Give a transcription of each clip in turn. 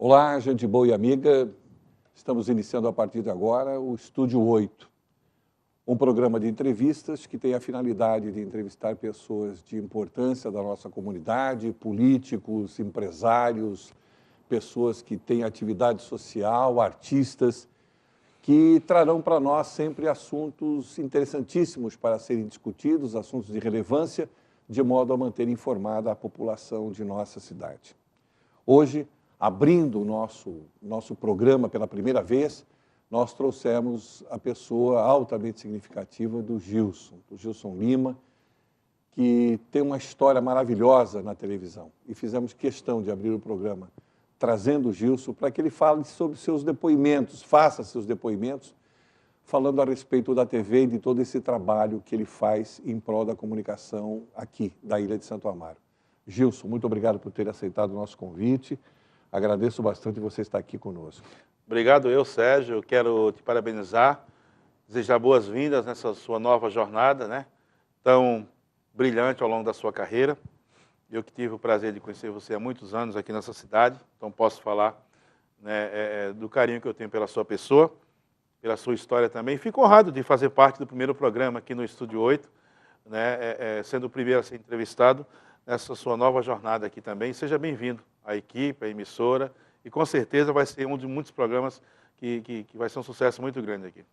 Olá, gente boa e amiga. Estamos iniciando a partir de agora o Estúdio 8, um programa de entrevistas que tem a finalidade de entrevistar pessoas de importância da nossa comunidade, políticos, empresários, pessoas que têm atividade social, artistas, que trarão para nós sempre assuntos interessantíssimos para serem discutidos, assuntos de relevância, de modo a manter informada a população de nossa cidade. Hoje, abrindo o nosso programa pela primeira vez, nós trouxemos a pessoa altamente significativa do Gilson Lima, que tem uma história maravilhosa na televisão. E fizemos questão de abrir o programa trazendo o Gilson para que ele fale sobre seus depoimentos, faça seus depoimentos, falando a respeito da TV e de todo esse trabalho que ele faz em prol da comunicação aqui, da Ilha de Santo Amaro. Gilson, muito obrigado por ter aceitado o nosso convite. Agradeço bastante você estar aqui conosco. Obrigado Sérgio. Eu quero te parabenizar, desejar boas-vindas nessa sua nova jornada, né? Tão brilhante ao longo da sua carreira. Eu que tive o prazer de conhecer você há muitos anos aqui nessa cidade, então posso falar, né, do carinho que eu tenho pela sua pessoa, pela sua história também. Fico honrado de fazer parte do primeiro programa aqui no Estúdio 8, né, sendo o primeiro a ser entrevistado nessa sua nova jornada aqui também. Seja bem-vindo à equipe, à emissora, e com certeza vai ser um de muitos programas que vai ser um sucesso muito grande aqui.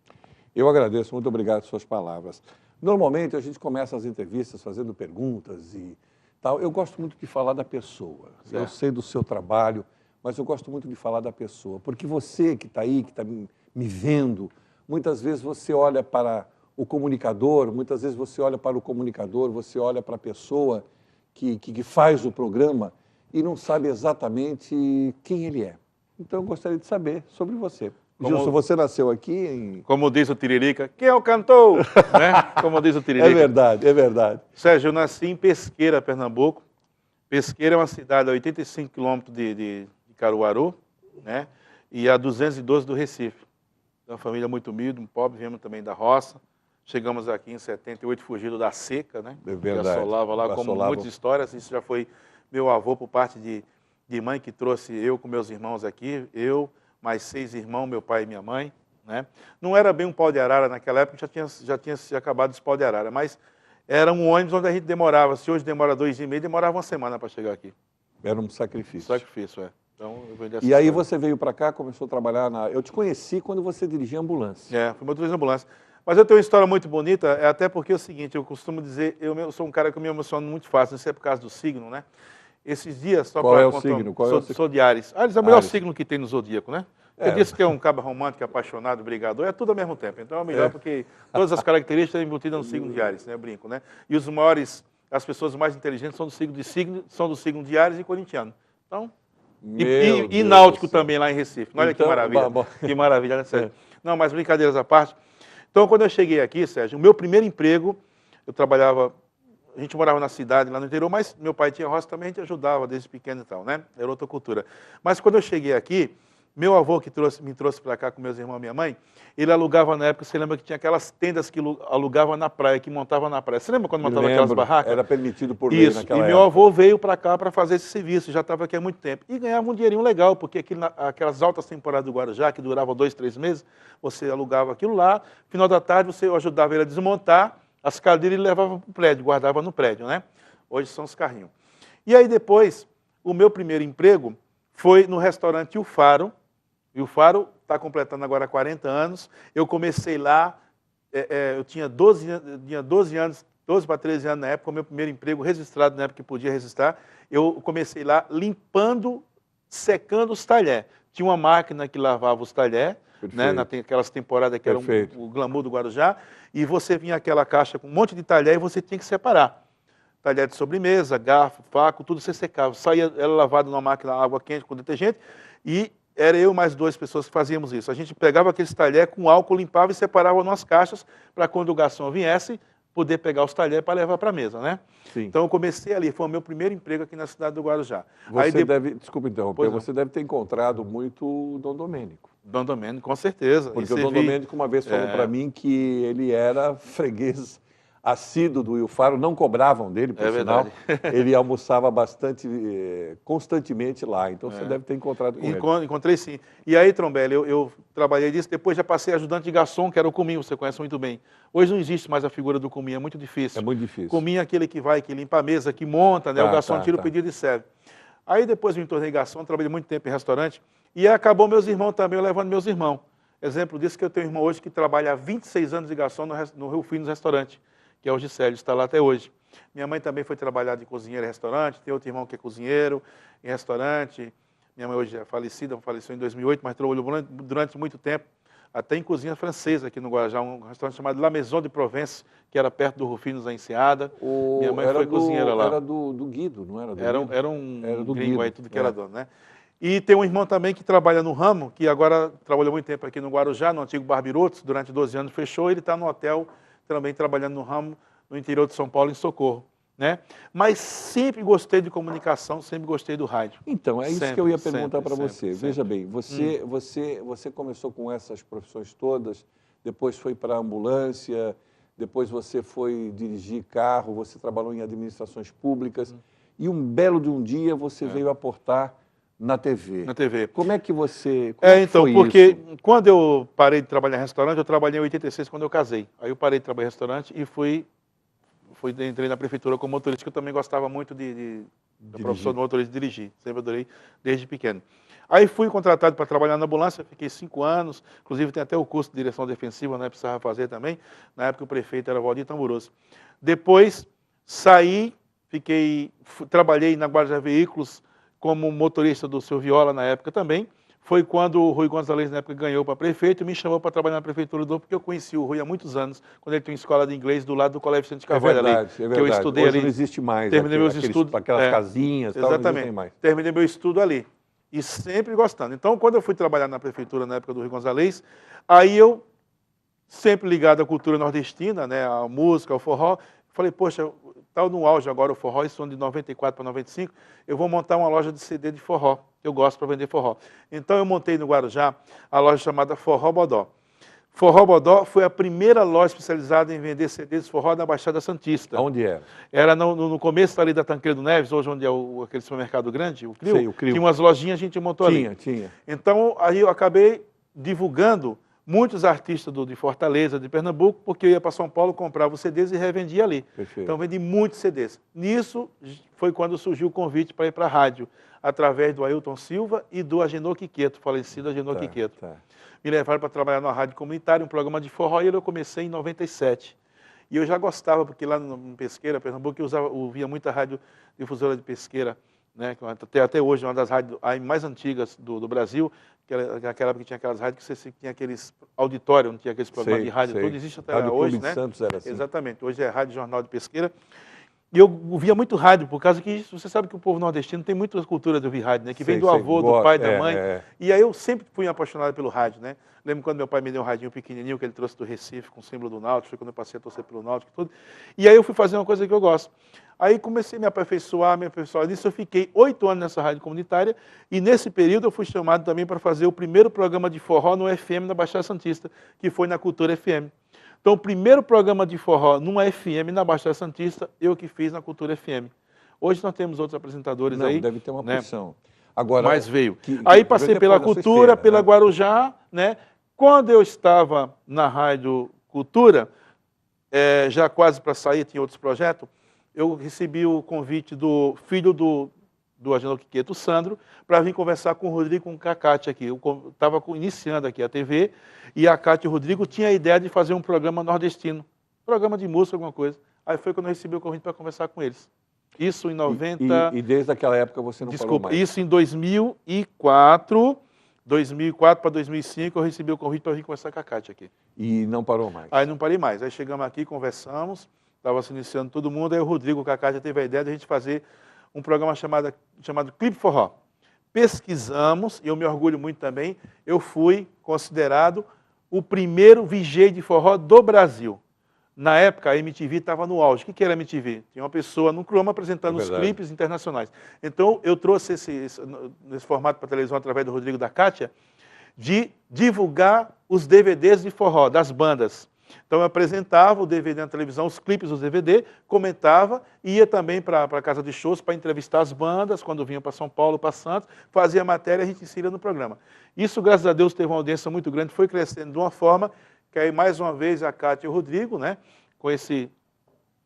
Eu agradeço, muito obrigado pelas suas palavras. Normalmente a gente começa as entrevistas fazendo perguntas e tal. Eu gosto muito de falar da pessoa. Certo. Eu sei do seu trabalho, mas eu gosto muito de falar da pessoa, porque você que está aí, que está me vendo, muitas vezes você olha para o comunicador, muitas vezes você olha para o comunicador, você olha para a pessoa que faz o programa e não sabe exatamente quem ele é. Então, eu gostaria de saber sobre você. Gilson, você nasceu aqui em... Como diz o Tiririca, quem é o cantor? Né? Como diz o Tiririca. É verdade, é verdade. Sérgio, eu nasci em Pesqueira, Pernambuco. Pesqueira é uma cidade a 85 quilômetros de Caruaru, né? E a 212 do Recife. Uma família muito humilde, pobre, viemos também da roça. Chegamos aqui em 78, fugido da seca, né? É verdade. Que assolava lá, como muitas histórias. Isso já foi meu avô, por parte de mãe, que trouxe eu com meus irmãos aqui. Eu, mais 6 irmãos, meu pai e minha mãe, né? Não era bem um pau de arara naquela época, já tinha se acabado esse pau de arara, mas era um ônibus onde a gente demorava. Se hoje demora 2 dias e meio, demorava uma semana para chegar aqui. Era um sacrifício. Sacrifício, é. Então, e aí você veio para cá, começou a trabalhar na... Eu te conheci quando você dirigia ambulância. Fui motorista de ambulância. Mas eu tenho uma história muito bonita, até porque é o seguinte, eu costumo dizer, eu sou um cara que me emociono muito fácil, isso é por causa do signo, né? Esses dias, só para... Qual é o signo? Sou de Áries. Áries é o melhor signo que tem no zodíaco, né? Você disse que é um cabra romântico, apaixonado, brigador, é tudo ao mesmo tempo. Então é o melhor porque todas as características estão embutidas no signo de Áries, né? Eu brinco, né? E os maiores, as pessoas mais inteligentes são do signo de Áries e corintiano. Então, e náutico também lá em Recife. Olha então, que maravilha. Que maravilha, né, Sérgio? Não, mas brincadeiras à parte. Então, quando eu cheguei aqui, Sérgio, o meu primeiro emprego, eu trabalhava, a gente morava na cidade, lá no interior, mas meu pai tinha roça também, a gente ajudava desde pequeno e tal, né? Era outra cultura. Mas quando eu cheguei aqui, meu avô que me trouxe para cá com meus irmãos e minha mãe, ele alugava na época, você lembra que tinha aquelas tendas que alugava na praia, que montava na praia. Você lembra quando montava aquelas barracas? Era permitido por lei naquela época. E meu avô veio para cá para fazer esse serviço, já estava aqui há muito tempo. E ganhava um dinheirinho legal, porque aquelas altas temporadas do Guarujá, que duravam 2, 3 meses, você alugava aquilo lá, final da tarde você ajudava ele a desmontar as cadeiras e levava para o prédio, guardava no prédio, né? Hoje são os carrinhos. E aí depois, o meu primeiro emprego foi no restaurante O Faro. E o Faro está completando agora 40 anos. Eu comecei lá, eu tinha 12 anos, 12 para 13 anos na época, o meu primeiro emprego registrado na época que podia registrar. Eu comecei lá limpando, secando os talheres. Tinha uma máquina que lavava os talheres, né, naquelas temporadas que era o glamour do Guarujá, e você vinha aquela caixa com um monte de talher e você tinha que separar. Talher de sobremesa, garfo, faco, tudo você secava. Saía, era lavado numa máquina, água quente com detergente, e era eu mais 2 pessoas que fazíamos isso. A gente pegava aqueles talheres com álcool, limpava e separava nas caixas para quando o garçom viesse, poder pegar os talheres para levar para a mesa, né? Sim. Então eu comecei ali, foi o meu primeiro emprego aqui na cidade do Guarujá. Desculpa interromper, você deve ter encontrado muito o Dom Domênico. Dom Domênico, com certeza. Porque o Dom Domênico uma vez falou para mim que ele era freguês assíduo do Will Faro, não cobravam dele, por sinal. Ele almoçava bastante, constantemente lá, então você deve ter encontrado com ele. Encontrei sim. E aí, Trombelli, eu trabalhei disso, depois já passei ajudante de garçom, que era o Cominho, você conhece muito bem. Hoje não existe mais a figura do Cominho, é muito difícil. É muito difícil. Cominho é aquele que vai, que limpa a mesa, que monta, né? O garçom tira o pedido e serve. Aí depois me tornei garçom, trabalhei muito tempo em restaurante, e acabou meus irmãos também, eu levando meus irmãos. Exemplo disso que eu tenho um irmão hoje que trabalha há 26 anos de garçom no Rio Finos Restaurante, que é o Gisélio, está lá até hoje. Minha mãe também foi trabalhar de cozinheira em restaurante, tem outro irmão que é cozinheiro em restaurante. Minha mãe hoje é falecida, faleceu em 2008, mas trabalhou durante muito tempo, até em cozinha francesa aqui no Guarujá, um restaurante chamado La Maison de Provence, que era perto do Rufinos, da Enseada. Minha mãe foi cozinheira lá. Era do Guido, não era do Guido? Era um do gringo Guido, aí, tudo que era dono, né? E tem um irmão também que trabalha no ramo, que agora trabalhou muito tempo aqui no Guarujá, no antigo Barbirotos, durante 12 anos fechou, ele está no hotel também trabalhando no ramo no interior de São Paulo, em Socorro. Né? Mas sempre gostei de comunicação, sempre gostei do rádio. Então, é isso que eu ia perguntar para você. Veja bem, você começou com essas profissões todas, depois foi para a ambulância, depois você foi dirigir carro, você trabalhou em administrações públicas, e um belo de um dia você veio aportar na TV. Na TV. Como é que você... então, porque quando eu parei de trabalhar em restaurante, eu trabalhei em 86, quando eu casei. Aí eu parei de trabalhar em restaurante e entrei na prefeitura como motorista, que eu também gostava muito da profissão do motorista, de dirigir. Sempre adorei, desde pequeno. Aí fui contratado para trabalhar na ambulância, fiquei 5 anos, inclusive tem até o curso de direção defensiva, né, precisava fazer também. Na época o prefeito era Valdir Tamburoso. Depois saí, trabalhei na Guarda Veículos como motorista do seu Viola na época também. Foi quando o Rui Gonzalez, na época, ganhou para prefeito e me chamou para trabalhar na prefeitura do Rio, porque eu conheci o Rui há muitos anos, quando ele tinha uma escola de inglês do lado do Colégio Vicente Carvalho. É verdade. Que eu estudei Hoje ali. Não existe mais. Terminei meus estudos. Aquelas casinhas, exatamente. Tal, não existem mais. Terminei meu estudo ali. E sempre gostando. Então, quando eu fui trabalhar na prefeitura, na época do Rui Gonzalez, aí eu, sempre ligado à cultura nordestina, né, à música, ao forró, falei, poxa, está no auge agora o forró, isso de 94 para 95, eu vou montar uma loja de CD de forró. Eu gosto para vender forró. Então eu montei no Guarujá a loja chamada Forró Bodó. Forró Bodó foi a primeira loja especializada em vender CDs de forró na Baixada Santista. Onde era? Era no começo ali da Tancredo Neves, hoje onde é aquele supermercado grande, o Crio. Sei, o Crio. Tinha umas lojinhas, a gente montou ali. Tinha. Então aí eu acabei divulgando muitos artistas de Fortaleza, de Pernambuco, porque eu ia para São Paulo, comprava os CDs e revendia ali. Perfeito. Então vendi muitos CDs. Nisso foi quando surgiu o convite para ir para a rádio, através do Ailton Silva e do Agenor Quiqueto, falecido Agenor Quiqueto. Me levaram para trabalhar na rádio comunitária, um programa de forró, e eu comecei em 97. E eu já gostava, porque lá no Pesqueira, Pernambuco, eu ouvia muita rádio difusora de Pesqueira, né, até hoje, uma das rádios mais antigas do Brasil, aquela época que tinha aquelas rádios que você tinha aqueles auditórios, não tinha aqueles programas de rádio, tudo existe até rádio hoje, Clube né? de Santos era assim. Exatamente, hoje é Rádio Jornal de Pesqueira. E eu ouvia muito rádio, por causa que você sabe que o povo nordestino tem muita cultura de ouvir rádio, né? Que vem do avô, do pai, da mãe. E aí eu sempre fui apaixonado pelo rádio, né? Lembro quando meu pai me deu um radinho pequenininho que ele trouxe do Recife, com o símbolo do Náutico, foi quando eu passei a torcer pelo Náutico e tudo. E aí eu fui fazer uma coisa que eu gosto. Aí comecei a me aperfeiçoar. Nisso eu fiquei 8 anos nessa rádio comunitária, e nesse período eu fui chamado também para fazer o primeiro programa de forró no FM da Baixada Santista, que foi na Cultura FM. Então, o primeiro programa de forró numa FM na Baixada Santista, eu que fiz na Cultura FM. Hoje nós temos outros apresentadores aí. Não, deve ter uma porção. Né? Agora, mas veio. Aí passei pela Cultura, pela Guarujá, né? Quando eu estava na Rádio Cultura, já quase para sair, tinha outros projetos, eu recebi o convite do filho do Agenor Quiqueto, Sandro, para vir conversar com o Rodrigo, com o Cacate aqui. Eu estava iniciando aqui a TV, e a Cátia e o Rodrigo tinham a ideia de fazer um programa nordestino, programa de música, alguma coisa. Aí foi quando eu recebi o convite para conversar com eles. Isso em 90... E desde aquela época você não falou mais? Isso em 2004 para 2005, eu recebi o convite para vir conversar com a Cátia aqui. E não parou mais? Aí não parei mais. Aí chegamos aqui, conversamos, estava se iniciando todo mundo, aí o Rodrigo, com a Cátia, teve a ideia de a gente fazer um programa chamado Clipe Forró. Pesquisamos, e eu me orgulho muito também, eu fui considerado o primeiro VJ de forró do Brasil. Na época, a MTV estava no auge. O que era a MTV? Tinha uma pessoa no Chroma apresentando os clipes internacionais. Então, eu trouxe nesse formato para televisão, através do Rodrigo, da Cátia, de divulgar os DVDs de forró, das bandas. Então eu apresentava o DVD na televisão, os clipes do DVD, comentava, ia também para a casa de shows para entrevistar as bandas, quando vinham para São Paulo, para Santos, fazia matéria e a gente inseria no programa. Isso, graças a Deus, teve uma audiência muito grande, foi crescendo de uma forma que aí, mais uma vez, a Cátia e o Rodrigo, né, com esse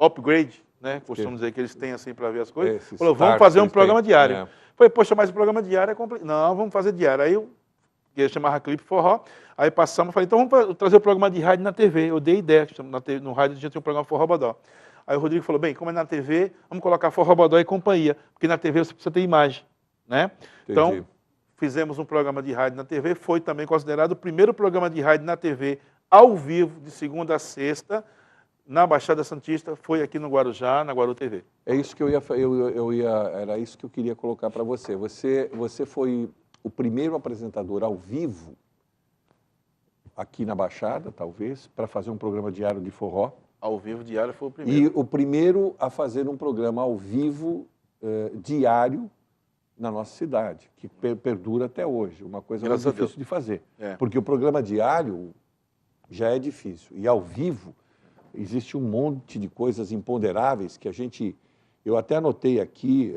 upgrade, né, costumo dizer que eles têm assim para ver as coisas, falou, vamos fazer um programa diário. É. Falei, poxa, mas o programa diário é complicado. Não, vamos fazer diário. Aí eu chamava Clipe Forró, aí passamos, falei, então vamos trazer o programa de rádio na TV. Eu dei ideia, no rádio a gente tinha um programa Forró Bodó. Aí o Rodrigo falou, bem, como é na TV, vamos colocar Forró Bodó e companhia, porque na TV você precisa ter imagem, né? Então, fizemos um programa de rádio na TV, foi também considerado o primeiro programa de rádio na TV ao vivo, de segunda a sexta, na Baixada Santista, foi aqui no Guarujá, na Guaru TV. É isso que era isso que eu queria colocar para você. Você foi o primeiro apresentador ao vivo, aqui na Baixada, talvez, para fazer um programa diário de forró. Ao vivo, diário, foi o primeiro. E o primeiro a fazer um programa ao vivo, diário, na nossa cidade, que perdura até hoje. Uma coisa muito difícil de fazer. Porque o programa diário já é difícil. E ao vivo, existe um monte de coisas imponderáveis que eu até anotei aqui,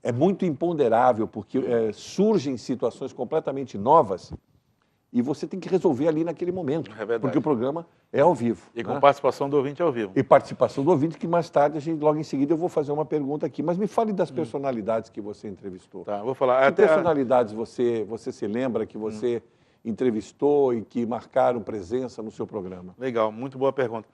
é muito imponderável, porque surgem situações completamente novas e você tem que resolver ali naquele momento, porque o programa é ao vivo. E com participação do ouvinte ao vivo. E participação do ouvinte, que mais tarde, logo em seguida, eu vou fazer uma pergunta aqui. Mas me fale das personalidades que você entrevistou. Tá, vou falar. Que personalidades você se lembra que você entrevistou e que marcaram presença no seu programa? Legal, muito boa pergunta.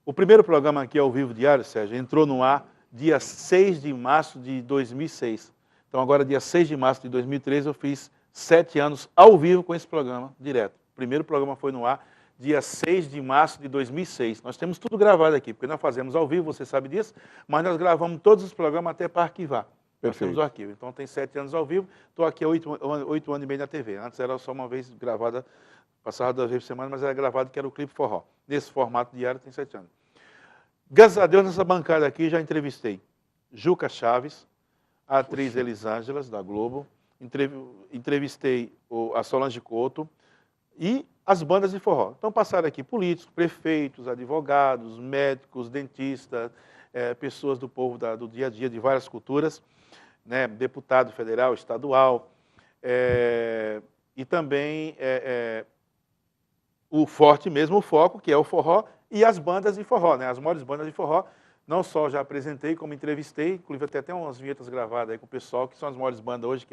O primeiro programa aqui ao vivo diário, Sérgio, entrou no ar dia 6 de março de 2006. Então agora, dia 6 de março de 2013, eu fiz 7 anos ao vivo com esse programa, direto. O primeiro programa foi no ar dia 6 de março de 2006. Nós temos tudo gravado aqui, porque nós fazemos ao vivo, você sabe disso, mas nós gravamos todos os programas até para arquivar. Nós temos o arquivo. Então, tem 7 anos ao vivo, estou aqui há 8 anos e meio na TV. Antes era só uma vez gravada, passava 2 vezes por semana, mas era gravado, que era o Clipe Forró. Nesse formato diário, tem 7 anos. Graças a Deus, nessa bancada aqui, já entrevistei Juca Chaves, a atriz Elisângela, da Globo, entrevistei a Solange Couto e as bandas de forró. Então, passaram aqui políticos, prefeitos, advogados, médicos, dentistas, pessoas do povo do dia a dia, de várias culturas, né, deputado federal, estadual, e também o forte mesmo, o foco, que é o forró, e as bandas de forró, né, as maiores bandas de forró. Não só já apresentei, como entrevistei, inclusive até umas vinhetas gravadas aí com o pessoal, que são as maiores bandas hoje,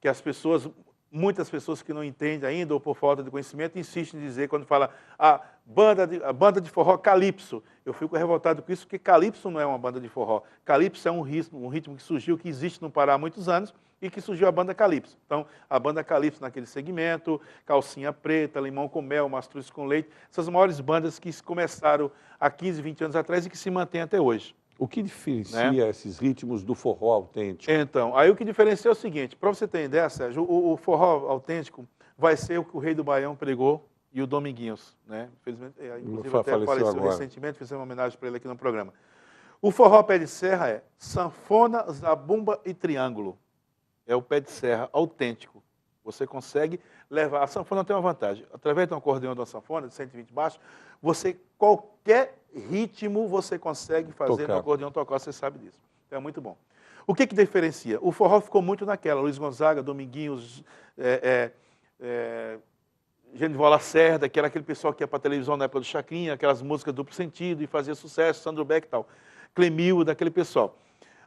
que as pessoas, muitas pessoas que não entendem ainda, ou por falta de conhecimento, insistem em dizer, quando fala a banda de forró Calypso. Eu fico revoltado com isso, porque Calypso não é uma banda de forró. Calypso é um ritmo que surgiu, que existe no Pará há muitos anos, e que surgiu a banda Calypso. Então, a banda Calypso naquele segmento, Calcinha Preta, Limão com Mel, Mastruz com Leite, essas maiores bandas que começaram há 15, 20 anos atrás e que se mantêm até hoje. O que diferencia esses ritmos do forró autêntico? Então, aí o que diferencia é o seguinte, para você ter ideia, Sérgio, o forró autêntico vai ser o que o Rei do Baião pregou e o Dominguinhos, né? Infelizmente, inclusive até faleceu recentemente, fizemos uma homenagem para ele aqui no programa. O forró pé de serra é sanfona, zabumba e triângulo. É o pé de serra autêntico. Você consegue levar... A sanfona tem uma vantagem. Através de um acordeão de uma sanfona, de 120 baixos, qualquer ritmo você consegue fazer no acordeão tocar, você sabe disso. Então é muito bom. O que diferencia? O forró ficou muito naquela. Luiz Gonzaga, Dominguinhos, Genival Lacerda, que era aquele pessoal que ia para a televisão na época do Chacrinha, aquelas músicas duplo sentido e fazia sucesso, Sandro Beck e tal. Clemil, daquele pessoal.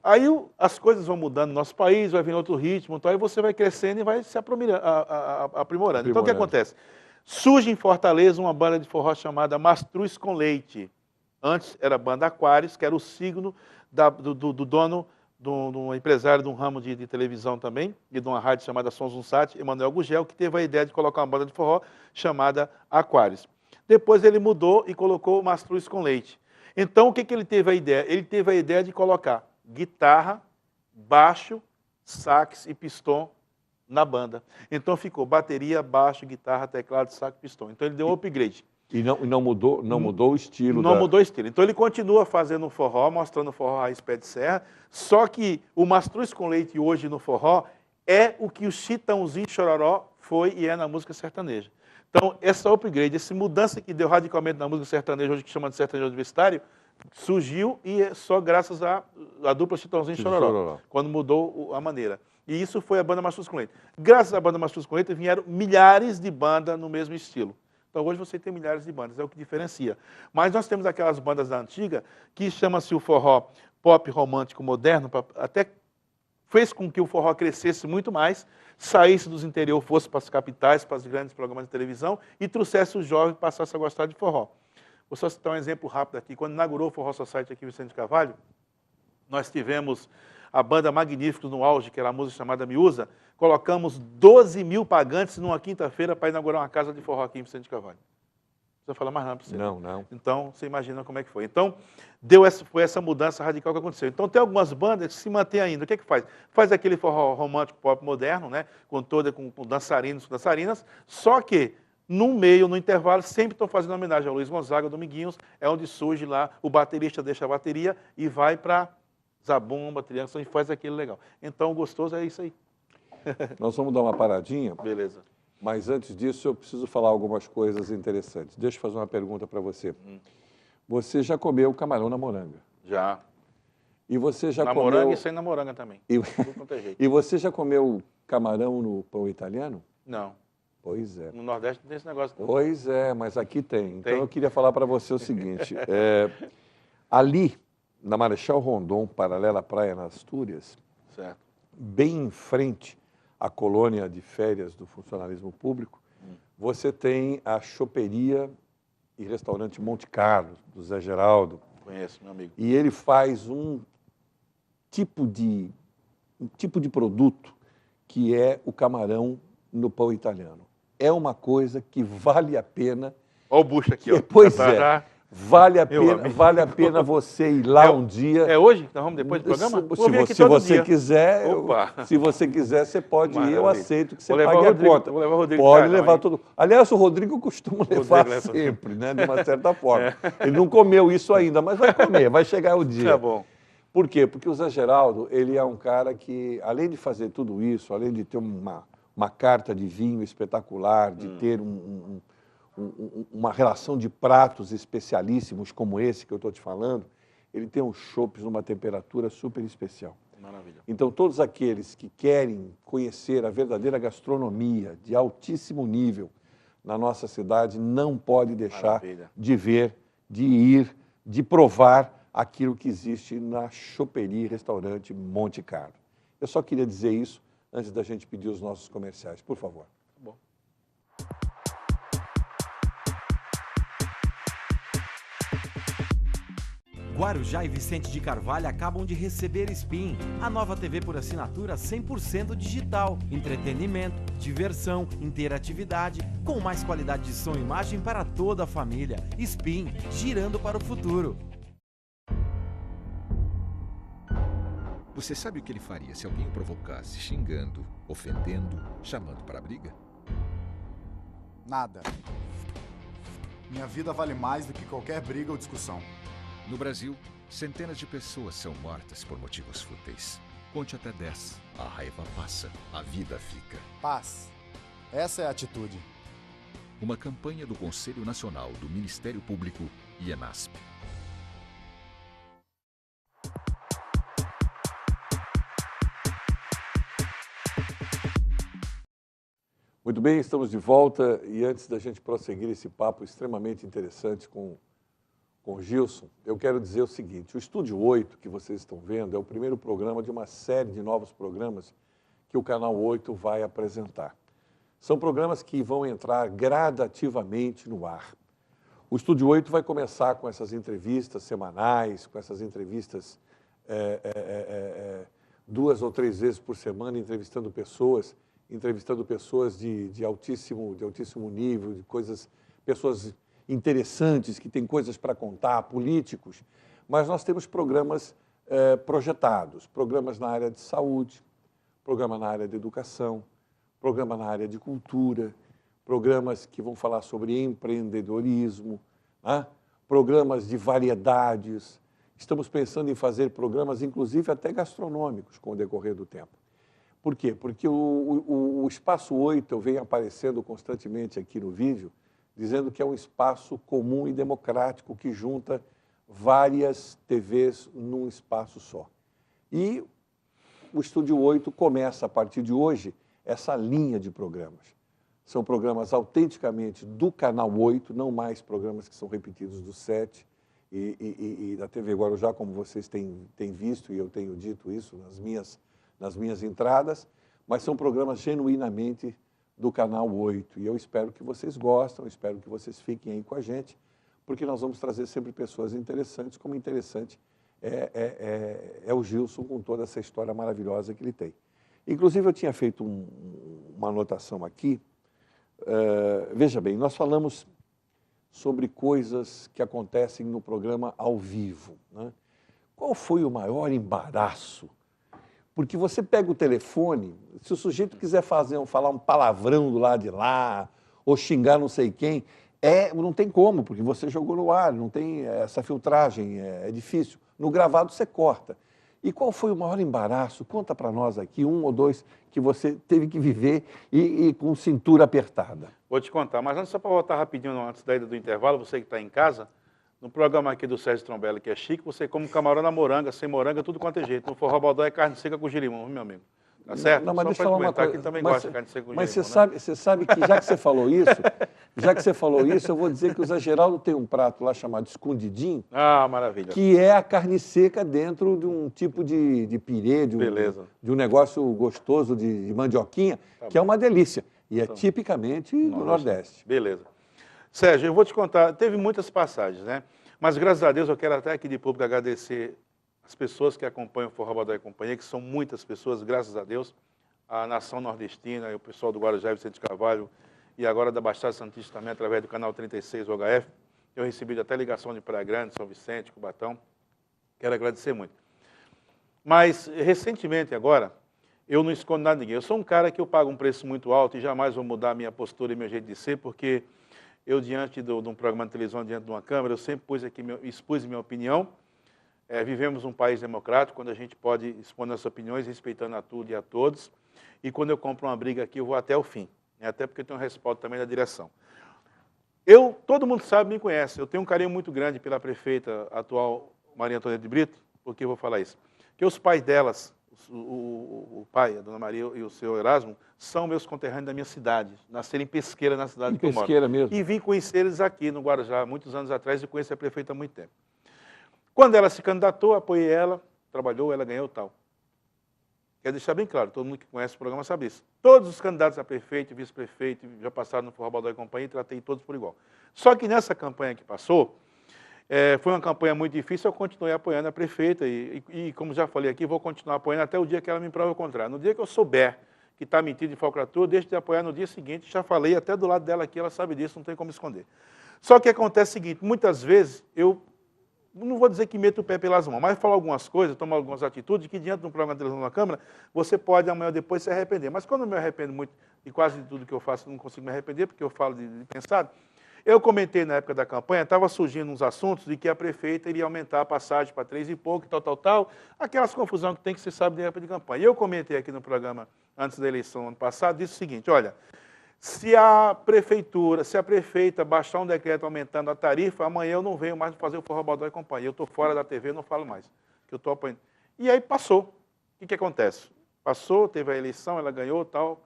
Aí as coisas vão mudando no nosso país, vai vir outro ritmo, então aí você vai crescendo e vai se aprimorando. Então o que acontece? Surge em Fortaleza uma banda de forró chamada Mastruz com Leite. Antes era a banda Aquários, que era o signo do dono, do empresário de um ramo de televisão também, e de uma rádio chamada Sons Unsat, Emanuel Gugel, que teve a ideia de colocar uma banda de forró chamada Aquários. Depois ele mudou e colocou Mastruz com Leite. Então o que ele teve a ideia? Ele teve a ideia de colocar guitarra, baixo, sax e pistão na banda. Então ficou bateria, baixo, guitarra, teclado, sax, pistão. Então ele deu um upgrade. E não mudou o estilo? Não mudou o estilo. Então ele continua fazendo forró, mostrando o forró raiz pé de serra, só que o Mastruz com Leite hoje no forró é o que o Chitãozinho Chororó foi e é na música sertaneja. Então, essa upgrade, essa mudança que deu radicalmente na música sertaneja, hoje que chama de sertanejo universitário, surgiu e é só graças à dupla Chitãozinho e Chororó, quando mudou a maneira. E isso foi a banda Mastruz com Leite. Graças à banda Mastruz com Leite vieram milhares de bandas no mesmo estilo. Então hoje você tem milhares de bandas, é o que diferencia. Mas nós temos aquelas bandas da antiga que chama-se o forró pop romântico moderno, até fez com que o forró crescesse muito mais, saísse dos interior, fosse para as capitais, para os grandes programas de televisão e trouxesse os jovens e passasse a gostar de forró. Vou só citar um exemplo rápido aqui. Quando inaugurou o Forró Society aqui em Vicente Carvalho, nós tivemos a banda Magníficos no auge, que era a música chamada Miúza, colocamos 12 mil pagantes numa quinta-feira para inaugurar uma casa de forró aqui em Vicente Carvalho. Não precisa falar mais nada para você. Não. Então, você imagina como é que foi. Então, foi essa mudança radical que aconteceu. Então, tem algumas bandas que se mantêm ainda. O que é que faz? Faz aquele forró romântico pop moderno, né? Com dançarinos, com dançarinas, só que no meio, no intervalo, sempre estão fazendo homenagem ao Luiz Gonzaga, Dominguinhos, é onde surge lá, o baterista deixa a bateria e vai para zabumba, triângulo, e faz aquele legal. Então, o gostoso é isso aí. Nós vamos dar uma paradinha. Beleza. Mas antes disso, eu preciso falar algumas coisas interessantes. Deixa eu fazer uma pergunta para você. Você já comeu camarão na moranga? Já. E você já na comeu... moranga e sem na moranga também. E você já comeu camarão no pão italiano? Não. Pois é. No Nordeste não tem esse negócio. Não. Pois é, mas aqui tem. Então eu queria falar para você o seguinte. Ali, na Marechal Rondon, paralela à Praia nas Astúrias, certo, bem em frente à colônia de férias do funcionalismo público, você tem a choperia e restaurante Monte Carlo, do Zé Geraldo. Conheço, meu amigo. E ele faz um tipo de produto que é o camarão no pão italiano. É uma coisa que vale a pena. Olha o bucho aqui, ó. Pois é. Vale a pena você ir lá um dia. É hoje? Nós vamos depois do programa? Se você quiser, você pode ir, eu aceito que você pague a conta. Vou levar o Rodrigo. Pode levar tudo. Aliás, o Rodrigo costuma levar sempre, né, de uma certa forma. Ele não comeu isso ainda, mas vai comer, vai chegar o dia. Tá bom. Por quê? Porque o Zé Geraldo, ele é um cara que, além de fazer tudo isso, além de ter uma carta de vinho espetacular, de ter uma relação de pratos especialíssimos como esse que eu estou te falando, ele tem uns chopes numa temperatura super especial. Maravilha. Então, todos aqueles que querem conhecer a verdadeira gastronomia de altíssimo nível na nossa cidade, não pode deixar de ver, de ir, de provar aquilo que existe na choperia e restaurante Monte Carlo. Eu só queria dizer isso antes da gente pedir os nossos comerciais, por favor. Tá bom. Guarujá e Vicente de Carvalho acabam de receber Spin, a nova TV por assinatura 100% digital. Entretenimento, diversão, interatividade, com mais qualidade de som e imagem para toda a família. Spin, girando para o futuro. Você sabe o que ele faria se alguém o provocasse, xingando, ofendendo, chamando para a briga? Nada. Minha vida vale mais do que qualquer briga ou discussão. No Brasil, centenas de pessoas são mortas por motivos fúteis. Conte até 10. A raiva passa, a vida fica. Paz. Essa é a atitude. Uma campanha do Conselho Nacional do Ministério Público e ENASP. Muito bem, estamos de volta e antes da gente prosseguir esse papo extremamente interessante com o Gilson, eu quero dizer o seguinte, o Estúdio 8 que vocês estão vendo é o primeiro programa de uma série de novos programas que o Canal 8 vai apresentar. São programas que vão entrar gradativamente no ar. O Estúdio 8 vai começar com essas entrevistas semanais, com essas entrevistas 2 ou 3 vezes por semana, entrevistando pessoas de altíssimo nível, pessoas interessantes, que têm coisas para contar, políticos, mas nós temos programas projetados, programas na área de saúde, programa na área de educação, programa na área de cultura, programas que vão falar sobre empreendedorismo, né? Programas de variedades. Estamos pensando em fazer programas, inclusive até gastronômicos, com o decorrer do tempo. Por quê? Porque o Espaço 8 eu venho aparecendo constantemente aqui no vídeo, dizendo que é um espaço comum e democrático que junta várias TVs num espaço só. E o Estúdio 8 começa, a partir de hoje, essa linha de programas. São programas autenticamente do Canal 8, não mais programas que são repetidos do 7 e da TV Guarujá, como vocês têm visto, e eu tenho dito isso nas minhas entradas, mas são programas genuinamente do Canal 8. E eu espero que vocês gostem, espero que vocês fiquem aí com a gente, porque nós vamos trazer sempre pessoas interessantes, como interessante é o Gilson com toda essa história maravilhosa que ele tem. Inclusive, eu tinha feito uma anotação aqui. Veja bem, nós falamos sobre coisas que acontecem no programa ao vivo, né? Qual foi o maior embaraço? Porque você pega o telefone, se o sujeito quiser falar um palavrão do lado de lá, ou xingar não sei quem, não tem como, porque você jogou no ar, não tem essa filtragem, é difícil. No gravado você corta. E qual foi o maior embaraço? Conta para nós aqui, um ou dois que você teve que viver e com cintura apertada. Vou te contar, mas antes, só para voltar rapidinho, antes da ida do intervalo, você que está em casa, no programa aqui do Sérgio Trombelli, que é chique, você come camarão na moranga, sem moranga, tudo quanto é jeito. No forró bodó é carne seca com girimum, meu amigo. Tá certo? Não, mas só deixa eu falar uma coisa. Que ele também gosta de carne seca com mas girimum, você sabe que, já que você falou isso, eu vou dizer que o Zé Geraldo tem um prato lá chamado escondidinho. Ah, maravilha. Que é a carne seca dentro de um tipo de pirê, de um negócio gostoso de mandioquinha, que é uma delícia. E é tipicamente do Nordeste. Beleza. Sérgio, eu vou te contar, teve muitas passagens, né? Mas, graças a Deus, eu quero até aqui de público agradecer as pessoas que acompanham o Forró Bodó e Companhia, que são muitas pessoas, graças a Deus, a nação nordestina, e o pessoal do Guarujá, Vicente Carvalho, e agora da Baixada Santista também, através do canal 36 UHF. Eu recebi até ligação de Praia Grande, São Vicente, Cubatão. Quero agradecer muito. Mas, recentemente agora, eu não escondo nada de ninguém. Eu sou um cara que eu pago um preço muito alto e jamais vou mudar a minha postura e meu jeito de ser, porque eu, diante de um programa de televisão, diante de uma câmera, eu sempre expus minha opinião. Vivemos um país democrático, quando a gente pode expor nossas opiniões, respeitando a tudo e a todos. E quando eu compro uma briga aqui, eu vou até o fim. Até porque eu tenho um respaldo também da direção. Todo mundo sabe, me conhece, eu tenho um carinho muito grande pela prefeita atual, Maria Antônia de Brito. Por que eu vou falar isso? Porque os pais delas, o pai, a dona Maria e o seu Erasmo, são meus conterrâneos da minha cidade. Nasceram em Pesqueira, na cidade que eu moro. Pesqueira mesmo. E vim conhecer eles aqui no Guarujá, muitos anos atrás, e conheci a prefeita há muito tempo. Quando ela se candidatou, apoiei ela, trabalhou, ela ganhou tal. Quero deixar bem claro, todo mundo que conhece o programa sabe isso. Todos os candidatos a prefeito, vice-prefeito, já passaram no Forró Bodó e Companhia e tratei todos por igual. Só que nessa campanha que passou, foi uma campanha muito difícil, eu continuei apoiando a prefeita e como já falei aqui, vou continuar apoiando até o dia que ela me prova o contrário. No dia que eu souber que está mentindo de falcatrua, eu deixo de apoiar no dia seguinte, já falei até do lado dela aqui, ela sabe disso, não tem como esconder. Só que acontece o seguinte, muitas vezes eu não vou dizer que meto o pé pelas mãos, mas falo algumas coisas, tomo algumas atitudes que diante de um programa de televisão na Câmara, você pode amanhã ou depois se arrepender. Mas quando eu me arrependo muito, e quase de tudo que eu faço eu não consigo me arrepender, porque eu falo de pensado, eu comentei na época da campanha, estava surgindo uns assuntos de que a prefeita iria aumentar a passagem para 3 e pouco, tal, aquelas confusões que tem que se sabe de época de campanha. E eu comentei aqui no programa, antes da eleição ano passado, disse o seguinte, olha, se a prefeita baixar um decreto aumentando a tarifa, amanhã eu não venho mais fazer o Forró Bodó e Companhia. Eu estou fora da TV, não falo mais, que eu estou apoiando. E aí passou. O que acontece? Passou, teve a eleição, ela ganhou tal.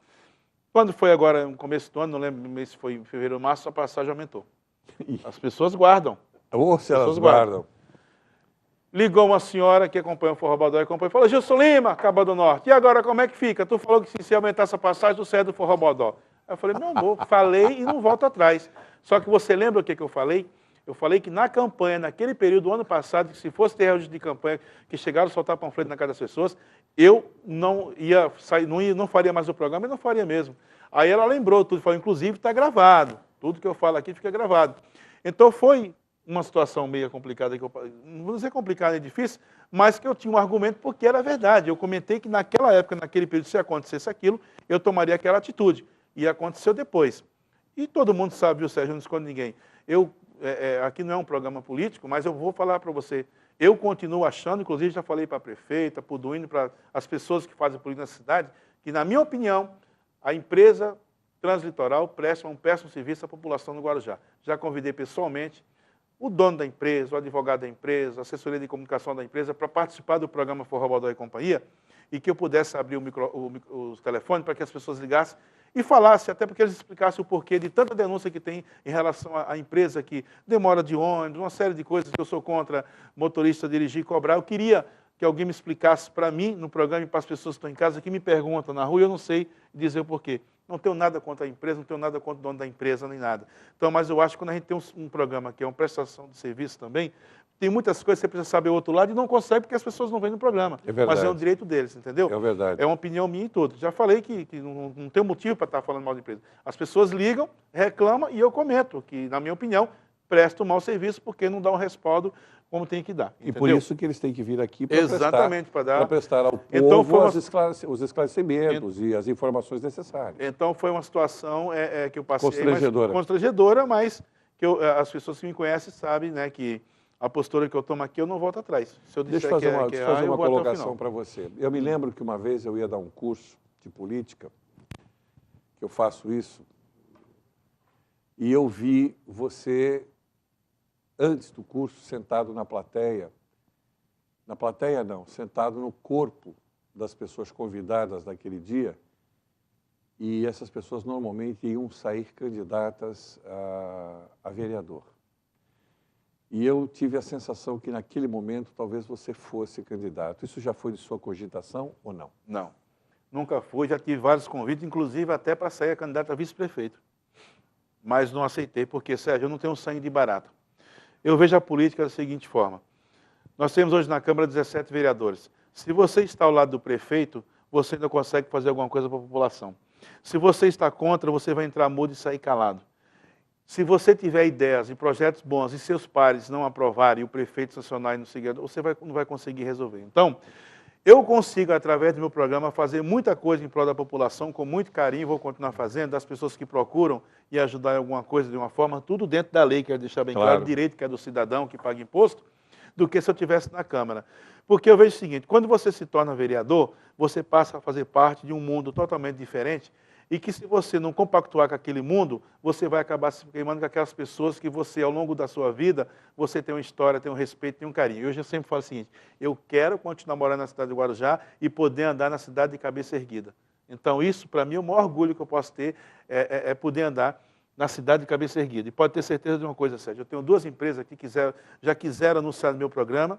Quando foi agora, no começo do ano, não lembro se foi em fevereiro ou março, a passagem aumentou. As pessoas guardam. Ou se elas guardam. Ligou uma senhora que acompanha o Forró Bodó e Companhia e falou, Gilson Lima, Cabo do Norte, e agora como é que fica? Tu falou que se aumentar essa passagem, tu sai do Forró Bodó. Eu falei, meu amor, falei e não volto atrás. Só que você lembra o que eu falei? Eu falei que na campanha, naquele período do ano passado, que se fosse ter registro de campanha, que chegaram a soltar panfleto na casa das pessoas, eu não ia sair, não faria mais o programa e não faria mesmo. Aí ela lembrou tudo, falou, inclusive está gravado. Tudo que eu falo aqui fica gravado. Então foi uma situação meio complicada, não vou dizer complicada e difícil, mas que eu tinha um argumento porque era verdade. Eu comentei que naquela época, naquele período, se acontecesse aquilo, eu tomaria aquela atitude. E aconteceu depois. E todo mundo sabe, viu, Sérgio, não esconde ninguém. Aqui não é um programa político, mas eu vou falar para você. Eu continuo achando, inclusive já falei para a prefeita, para o Duíno, para as pessoas que fazem política na cidade, que, na minha opinião, a empresa Translitoral presta um péssimo serviço à população do Guarujá. Já convidei pessoalmente o dono da empresa, o advogado da empresa, a assessoria de comunicação da empresa para participar do programa Forró Bodó e Companhia e que eu pudesse abrir os telefones para que as pessoas ligassem e falassem, até porque eles explicassem o porquê de tanta denúncia que tem em relação à empresa que demora de ônibus, uma série de coisas que eu sou contra motorista dirigir e cobrar. Eu queria que alguém me explicasse para mim, no programa, e para as pessoas que estão em casa, que me perguntam na rua, e eu não sei dizer o porquê. Não tenho nada contra a empresa, não tenho nada contra o dono da empresa, nem nada. Então, mas eu acho que quando a gente tem um programa que é uma prestação de serviço também, tem muitas coisas que você precisa saber o outro lado e não consegue porque as pessoas não vêm no programa. É verdade. Mas é um direito deles, entendeu? É verdade. É uma opinião minha e toda. Já falei que não tem motivo para estar falando mal da empresa. As pessoas ligam, reclamam e eu comento que, na minha opinião, presta um mau serviço porque não dá um respaldo como tem que dar. E entendeu? por isso que eles têm que vir aqui para Exatamente, para prestar ao povo Então, foi os esclarecimentos e as informações necessárias. Então foi uma situação que eu passei Constrangedora. Constrangedora, mas que as pessoas que me conhecem sabem, né, que a postura que eu tomo aqui eu não volto atrás. Se eu Deixa eu fazer uma, eu uma vou até o colocação final. para você. Eu me lembro que uma vez eu ia dar um curso de política, que eu faço isso, e eu vi você, antes do curso, sentado na plateia não, sentado no corpo das pessoas convidadas naquele dia, e essas pessoas normalmente iam sair candidatas a vereador. E eu tive a sensação que naquele momento talvez você fosse candidato. Isso já foi de sua cogitação ou não? Não, nunca fui, já tive vários convites, inclusive até para sair a candidata a vice-prefeito. Mas não aceitei, porque, Sérgio, eu não tenho sangue de barata. Eu vejo a política da seguinte forma. Nós temos hoje na Câmara 17 vereadores. Se você está ao lado do prefeito, você ainda consegue fazer alguma coisa para a população. Se você está contra, você vai entrar mudo e sair calado. Se você tiver ideias e projetos bons e seus pares não aprovarem e o prefeito sancionar e não seguir, você não vai conseguir resolver. Então, eu consigo, através do meu programa, fazer muita coisa em prol da população, com muito carinho, vou continuar fazendo, das pessoas que procuram e ajudar em alguma coisa de uma forma, tudo dentro da lei, quero deixar bem claro, o direito que é do cidadão, que paga imposto, do que se eu estivesse na Câmara. Porque eu vejo o seguinte, quando você se torna vereador, você passa a fazer parte de um mundo totalmente diferente e que se você não compactuar com aquele mundo, você vai acabar se queimando com aquelas pessoas que você, ao longo da sua vida, você tem uma história, tem um respeito, tem um carinho. Eu já sempre falo o seguinte, eu quero continuar morando na cidade de Guarujá e poder andar na cidade de cabeça erguida. Então isso, para mim, o maior orgulho que eu posso ter é poder andar na cidade de cabeça erguida. E pode ter certeza de uma coisa, Sérgio, eu tenho duas empresas que já quiseram anunciar no meu programa,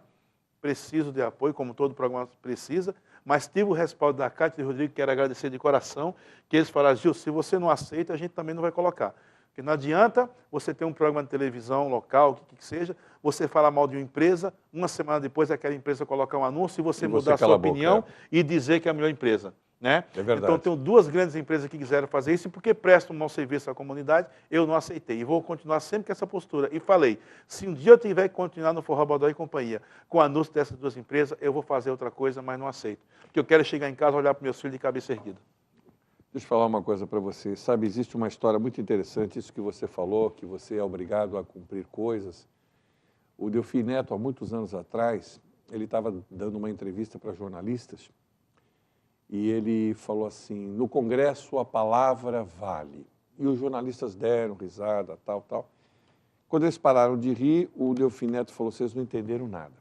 preciso de apoio, como todo programa precisa, mas tive o respaldo da Cátia e do Rodrigo, quero agradecer de coração, que eles falaram, Gil, se você não aceita, a gente também não vai colocar. Porque não adianta você ter um programa de televisão local, o que seja, você falar mal de uma empresa, uma semana depois aquela empresa colocar um anúncio e você mudar a sua opinião e dizer que é a melhor empresa. Né? É verdade. Então, tenho duas grandes empresas que quiseram fazer isso, e porque prestam um mau serviço à comunidade, eu não aceitei. E vou continuar sempre com essa postura. E falei, se um dia eu tiver que continuar no Forró Bodó e Companhia, com o anúncio dessas duas empresas, eu vou fazer outra coisa, mas não aceito. Porque eu quero chegar em casa e olhar para meus filhos de cabeça erguida. Deixa eu falar uma coisa para você. Sabe, existe uma história muito interessante, isso que você falou, que você é obrigado a cumprir coisas. O Delfim Neto, há muitos anos atrás, ele estava dando uma entrevista para jornalistas, e ele falou assim, no Congresso a palavra vale. E os jornalistas deram risada, tal. Quando eles pararam de rir, o Delfim Neto falou, vocês não entenderam nada.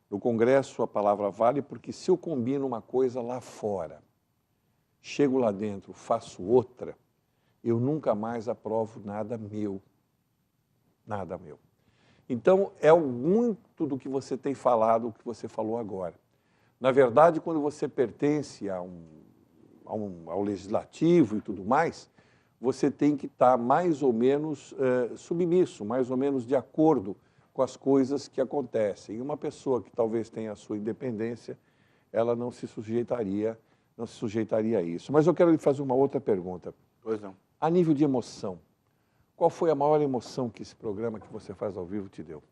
No Congresso a palavra vale porque se eu combino uma coisa lá fora, chego lá dentro, faço outra, eu nunca mais aprovo nada meu. Nada meu. Então, é muito do que você tem falado, o que você falou agora. Na verdade, quando você pertence ao legislativo e tudo mais, você tem que estar mais ou menos submisso, mais ou menos de acordo com as coisas que acontecem. E uma pessoa que talvez tenha a sua independência, ela não se sujeitaria a isso. Mas eu quero lhe fazer uma outra pergunta. Pois não. A nível de emoção, qual foi a maior emoção que esse programa que você faz ao vivo te deu?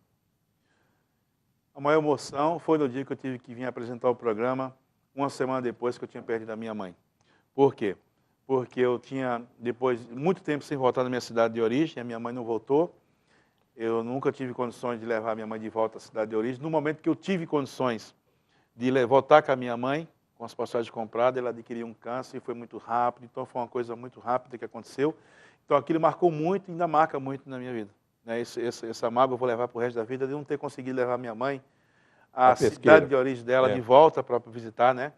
A maior emoção foi no dia que eu tive que vir apresentar o programa, uma semana depois que eu tinha perdido a minha mãe. Por quê? Porque eu tinha, depois de muito tempo sem voltar na minha cidade de origem, a minha mãe não voltou, eu nunca tive condições de levar a minha mãe de volta à cidade de origem. No momento que eu tive condições de voltar com a minha mãe, com as passagens compradas, ele adquiriu um câncer e foi muito rápido, então foi uma coisa muito rápida que aconteceu. Então aquilo marcou muito e ainda marca muito na minha vida. Né? Essa mágoa eu vou levar para o resto da vida, de não ter conseguido levar minha mãe à cidade de origem dela de volta para visitar, né,